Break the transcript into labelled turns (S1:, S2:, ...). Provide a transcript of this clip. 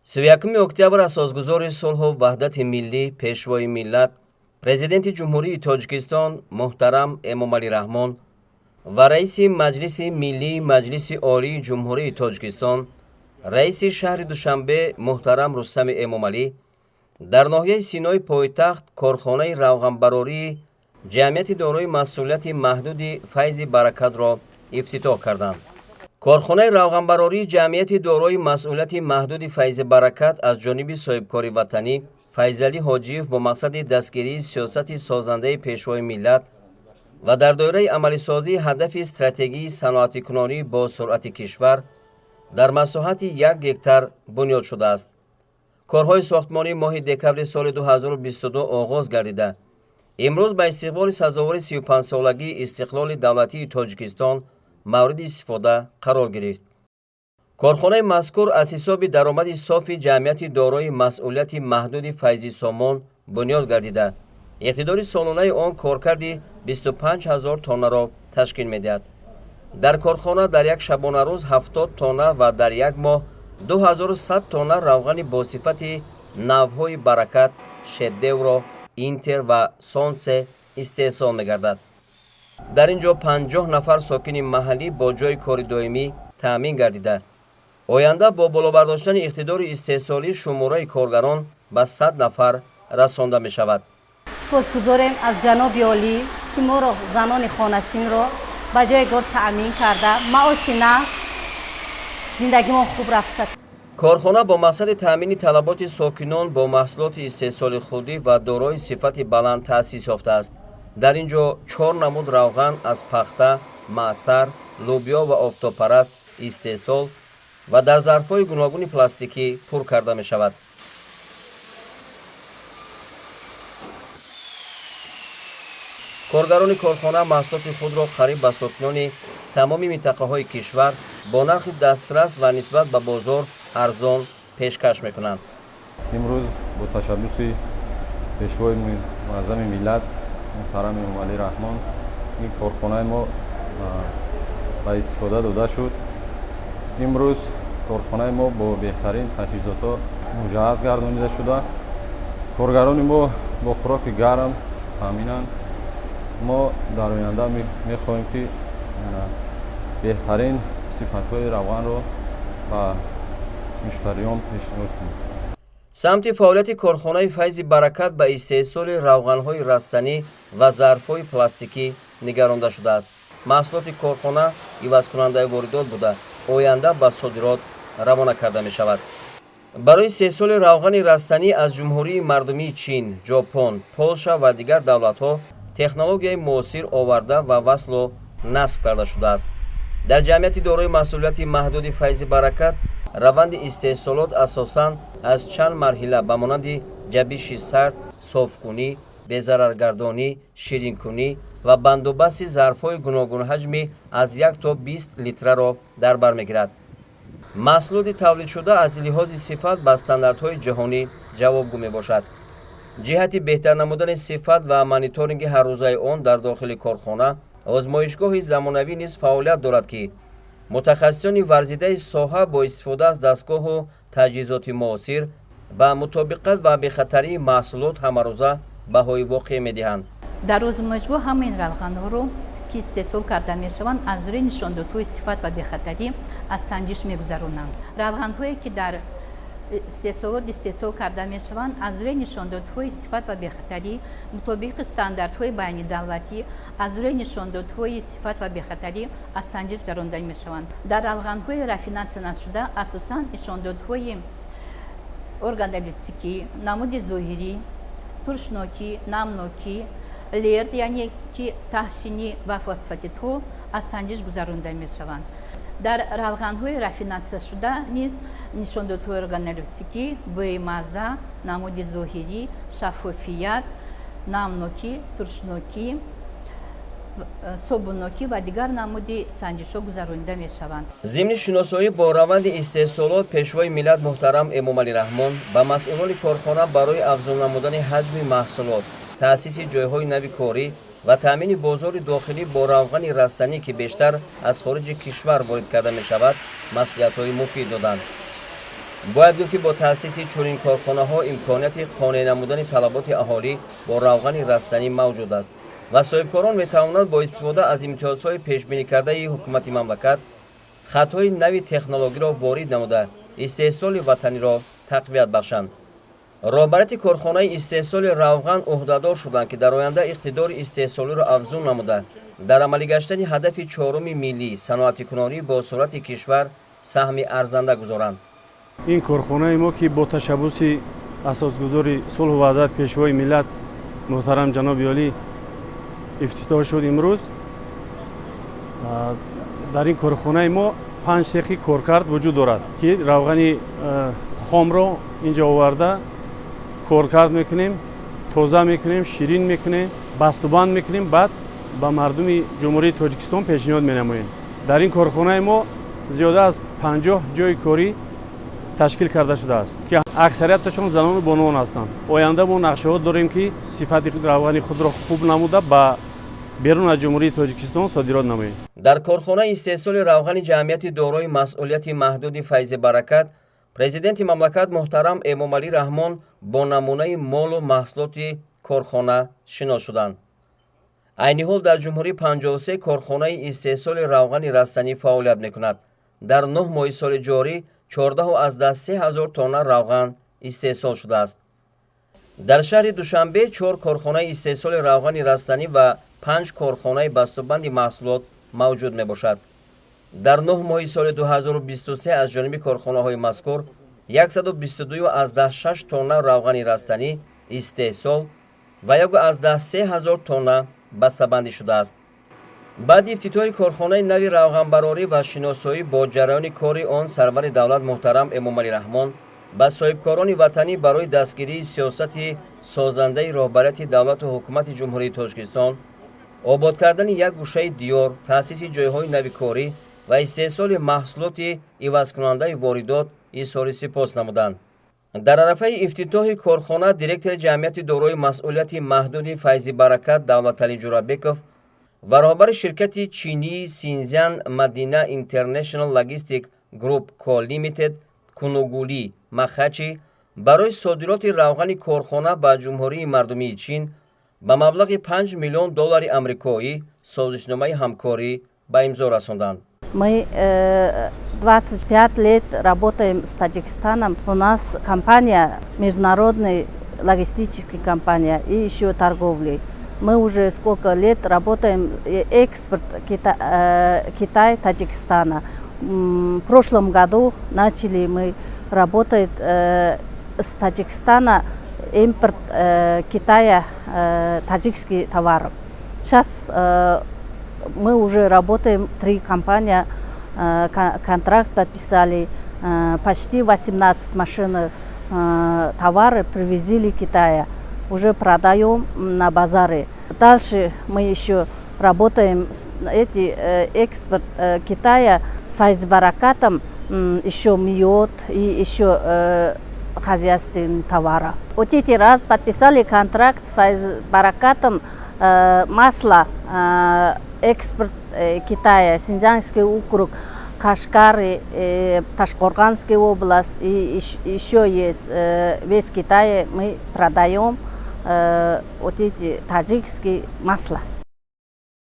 S1: 31 октябр асосгузори сулҳу ваҳдати миллӣ пешвои миллат президенти ҷумҳурии Тоҷикистон муҳтарам Эмомалӣ Раҳмон ва раиси маҷлиси миллии маҷлиси олии ҷумҳурии Тоҷикистон раиси шаҳри Душанбе муҳтарам Рустами Эмомалӣ дар ноҳияи Синои пойтахт корхонаи равғанбарории ҷамъияти дорои масъулияти маҳдуди Файзи Баракатро ифтитоҳ карданд. корхонаи равғанбарории ҷамъияти дорои масъулияти маҳдуди Файзи Баракат аз ҷониби соҳибкори ватанӣ Файзалӣ Ҳоҷиев бо мақсади дастгирии сиёсати созандаи пешвои миллат ва дар доираи амалисозии ҳадафи стратегии саноатикунонӣ бо суръати кишвар дар масоҳати 1 гектар бунёд шудааст. корҳои сохтмонӣ моҳи декабри соли 2022 оғоз гардида имрӯз ба истиқболи сазовари 35-солагии истиқлоли давлатии Тоҷикистон мавриди истифода қарор гирифт. корхонаи мазкур аз ҳисоби даромади софи ҷамъияти дорои масъулияти маҳдуди Файзи Сомон бунёд гардида иқтидори солонаи он коркарди 25 000 тоннаро ташкил медиҳад. дар корхона дар як шабонарӯз 70 тонна ва дар як моҳ 2100 тонна равғани босифати навъҳои Баракат, Шедевро, Интер ва Сонсе истеҳсол мегардад. дар ин ҷо 50 нафар сокини маҳаллӣ бо ҷойи кори доимӣ таъмин гардида оянда бо боло бардоштани иқтидори истеҳсолии шумораи коргарон ба 100 нафар расонда мешавад.
S2: сипосгузорем аз ҷаноби олӣ ки моро занони хонашинро ба ҷои гор таъмин карда маоши нағз зиндагимон хуб рафта.
S1: корхона бо мақсади таъмини талаботи сокинон бо маҳсулоти истеҳсоли худӣ ва дорои сифати баланд таъсис ёфтааст. дар ин ҷо 4 намуд равған аз пахта, маъсар, лӯбиё ва офтобпараст истеҳсол ва дар зарфҳои гуногуни пластикӣ пур карда мешавад. коргарони корхона маҳсулоти худро қариб ба сокинони тамоми минтақаҳои кишвар бо нархи дастрас ва нисбат ба бозор арзон пешкаш мекунанд.
S3: имрӯз бо ташаббуси пешвои муаззами миллат муҳтарам Эмомалӣ Раҳмон ин корхонаи мо ба истифода дода шуд. имрӯз корхонаи мо бо беҳтарин таҷҳизотҳо муҷаҳҳаз гардонида шуда коргарони мо бо хӯроки гарм таъминанд. мо дар оянда мехоҳем ки беҳтарин сифатҳои равғанро ба муштариён пешниҳод кунем.
S1: самти фаъолияти корхонаи Файзи Баракат ба истеҳсоли равғанҳои растанӣ ва зарфҳои пластикӣ нигаронда шудааст. маҳсулоти корхона ивазкунандаи воридот буда оянда ба содирот равона карда мешавад. барои истеҳсоли равғани растанӣ аз ҷумҳурии мардумии Чин, Ҷопон, Полша ва дигар давлатҳо технологияи муосир оварда ва васлу насб карда шудааст. дар ҷамъияти дорои масъулияти маҳдуди Файзи Баракат раванди истеҳсолот асосан аз чанд марҳила ба монанди ҷабиши сард, софкунӣ, безараргардонӣ, ширинкунӣ ва бандубасти зарфҳои гуногунҳаҷмӣ аз 1 то 20 литраро дар бар мегирад. маҳсулоти тавлидшуда аз лиҳози сифат ба стандартҳои ҷаҳонӣ ҷавобгӯ мебошад. ҷиҳати беҳтар намудани сифат ва мониторинги ҳаррӯзаи он дар дохили корхона озмоишгоҳи замонавӣ низ фаъолият дорад ки мутахассисони варзидаи соҳа бо истифода аз дастгоҳу таҷҳизоти муосир ба мутобиқат ва бехатарии маҳсулот ҳамарӯза баҳои воқеъ медиҳанд.
S4: дар озмоишгоҳ ҳамаи равғанҳоро ки истеҳсол карда мешаванд аз рӯи нишондодҳои сифат ва бехатарӣ аз санҷиш мегузаронанд. равғанҳое ки дар истеҳсолот истеҳсол карда мешаванд аз рӯи нишондодҳои сифат ва бехатарӣ мутобиқи стандартҳои байнидавлатӣ аз рӯи нишондодҳои сифат ва бехатарӣ аз санҷиш гузаронида мешаванд. дар равғанҳои рафинатсия нашуда асосан нишондодҳои органолептикӣ, намуди зоҳирӣ, туршнокӣ, намнокӣ, лерд яъне ки таҳшинӣ ва фосфатидҳо аз санҷиш гузаронида мешаванд. дар равғанҳои рафинатсияшуда низ нишондодҳои органолептикӣ, бӯи мазза, намуди зоҳирӣ, шаффофият, намнокӣ, туршнокӣ, собуннокӣ ва дигар намуди санҷишҳо гузаронида мешаванд.
S1: зимни шиносоӣ бо раванди истеҳсолот пешвои миллат муҳтарам Эмомалӣ Раҳмон ба масъулони корхона барои афзун намудани ҳаҷми маҳсулот, таъсиси ҷойҳои нави корӣ ва таъмини бозори дохилӣ бо равғани растанӣ ки бештар аз хориҷи кишвар ворид карда мешавад маслиҳатҳои муфид доданд. бояд гуфт ки бо таъсиси чунин корхонаҳо имконияти қонеъ намудани талаботи аҳолӣ бо равғани растанӣ мавҷуд аст ва соҳибкорон метавонанд бо истифода аз имтиёзҳои пешбиникардаи ҳукумати мамлакат хатҳои нави технологиро ворид намуда истеҳсоли ватаниро тақвият бахшанд. роҳбарияти корхонаи истеҳсоли равған ӯҳдадор шуданд ки дар оянда иқтидори истеҳсолиро афзун намуда дар амалӣ гаштани ҳадафи чоруми миллии саноатикунонӣ бо суръати кишвар саҳми арзанда гузоранд.
S5: ин корхонаи мо ки бо ташаббуси асосгузори сулҳу ваҳдат пешвои миллат муҳтарам ҷаноби олӣ ифтитоҳ шуд имрӯз. дар ин корхонаи мо 5 сехи коркард вуҷуд дорад ки равғани хомро инҷо оварда коркард мекунем, тоза мекунем, ширин мекунем, бастубанд мекунем, баъд ба мардуми ҷумҳурии Тоҷикистон пешниҳод менамоем. дар ин корхонаи мо зиёда аз 50 ҷойи корӣ ташкил карда шудааст ки аксарияташон занону бонувон ҳастанд. оянда мо нақшаҳо дорем ки сифати равғани худро хуб намуда ба берун аз ҷумҳурии Тоҷикистон содирот намоем.
S1: дар корхонаи истеҳсоли равғани ҷамъияти дорои масъулияти маҳдуди файзи баракат президенти мамлакат муҳтарам Эмомалӣ Раҳмон бо намунаи молу маҳсулоти корхона шинос шуданд. айни ҳол дар ҷумҳурӣ 53 корхонаи истеҳсоли равғани растанӣ фаъолият мекунад. дар 9 моҳи соли ҷорӣ 14,300 тонна равған истеҳсол шудааст. дар шаҳри Душанбе 4 корхонаи истеҳсоли равғани растанӣ ва 5 корхонаи бастубанди маҳсулот мавҷуд мебошад. дар 9 моҳи соли 2023 аз ҷониби корхонаҳои мазкур 122,6 тонна равғани растанӣ истеҳсол ва 1,300 тонна бастабандӣ шудааст. баъди ифтитоҳи корхонаи нави равғанбарорӣ ва шиносоӣ бо ҷараёни кори он сарвари давлат муҳтарам Эмомалӣ Раҳмон ба соҳибкорони ватанӣ барои дастгирии сиёсати созандаи роҳбарияти давлату ҳукумати ҷумҳурии Тоҷикистон обод кардани як гӯшаи диёр, таъсиси ҷойҳои нави корӣ ва истеҳсоли маҳсулоти ивазкунандаи воридот изҳори сипос намуданд. дар арафаи ифтитоҳи корхона директори ҷамъияти дорои масъулияти маҳдуди файзи баракат Давлаталӣ Ҷурабеков ва роҳбари ширкати чинии Синзян Madina International Logistic Group Co Limited Кунугулӣ Махачи барои содироти равғани корхона ба ҷумҳурии мардумии Чин ба маблағи $5 миллион амрикоӣ созишномаи ҳамкорӣ ба имзо расонданд.
S2: Мы 25 лет работаем с Таджикистаном. У нас компания, международная логистическая компания и еще торговля. Мы уже сколько лет работаем экспорт Китай, Таджикистана. В прошлом году начали мы работать с Таджикистана импорт Китая таджикских товаров. Сейчас мы уже работаем, 3 компании, контракт подписали, почти 18 машин товары привезли Китая. Уже продаем на базаре. Дальше мы еще работаем с экспорт Китая файзбаракатом, еще мед и еще хозяйственные товары. Вот эти раз подписали контракт с файзбаракатом, масло, экспорт Китая, Синьцзянский округ, Кашгар, Ташкорганская область и еще есть весь Китай мы продаем вот эти таджикские масла.